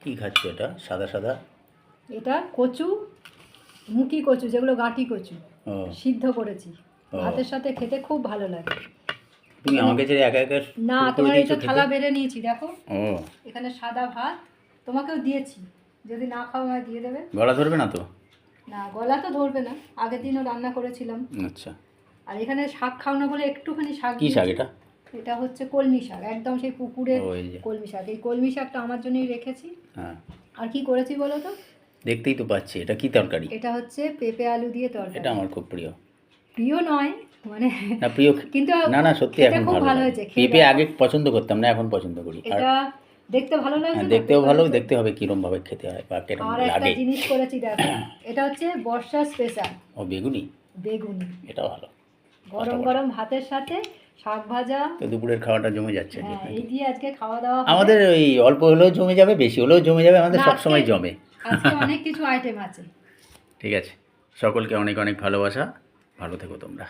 কি খাচ্ছ এটা সাদা সাদা? এটা কচু, মুখি কচু, যেগুলো গাঁটি কচু ও সিদ্ধ করেছি। ভাতের সাথে খেতে খুব ভালো লাগে। তুমি আমাকে ছেড়ে একা একা না, শুরু করে তোমার এই দিয়েছো তো খেতে? থালা বেড়ে নিয়েছি, দেখো ও এখানে সাদা ভাত, তোমাকেও দিয়েছি, যদি না খাও আমায় দিয়ে দেবে। গলা ধরবে না তো? না, গলা তো ধরবে না, আগের দিনও রান্না করেছিলাম। আচ্ছা, আর এখানে শাক খাও না বলে একটুখানি শাক কি শাক দিয়েছি। এটা? এটা হচ্ছে কলমি শাক, একদম সেই পুকুরের ও এই যে, কলমি শাক। এই কলমি শাকটা আমার জন্যই রেখেছি। হ্যাঁ আর কি করেছি বলো তো? দেখতেই তো পাচ্ছি। এটা কি তরকারি? এটা হচ্ছে পেঁপে আলু দিয়ে তরকারি। এটা আমার খুব প্রিয়। প্রিয় নয় মানে, না প্রিয়, কিন্তু না না সত্যি খেতে এখন খুব ভালো ভালো লাগে। হয়েছে, খেয়ে পেঁপে দেখো। আগে পছন্দ করতাম না, এখন পছন্দ করি। আর এটা দেখতে ভালো লাগছে হ্যাঁ, না? দেখতেও পেঁপে ভালো, আলু। দেখতে হবে কিরম ভাবে খেতে হয় বা কিরম আর একটা লাগে। জিনিস করেছি দেখো, এটা হচ্ছে বর্ষা স্পেশাল ও বেগুনি, বেগুনি। এটা ভালো। গরম গরম ভাতের সাথে শাক ভাজা। তো দুপুরের খাওয়াটা জমে যাচ্ছে হ্যাঁ, নাকি? এই দিয়ে আজকে খাওয়া দাওয়া হবে। আমাদের ওই অল্প হলেও জমে যাবে, বেশি হলেও জমে যাবে, আমাদের না, সবসময় আজকে- জমে। আজকে অনেক কিছু আইটেম আছে। ঠিক আছে, সকলকে অনেক অনেক ভালোবাসা। ভালো থেকো তোমরা।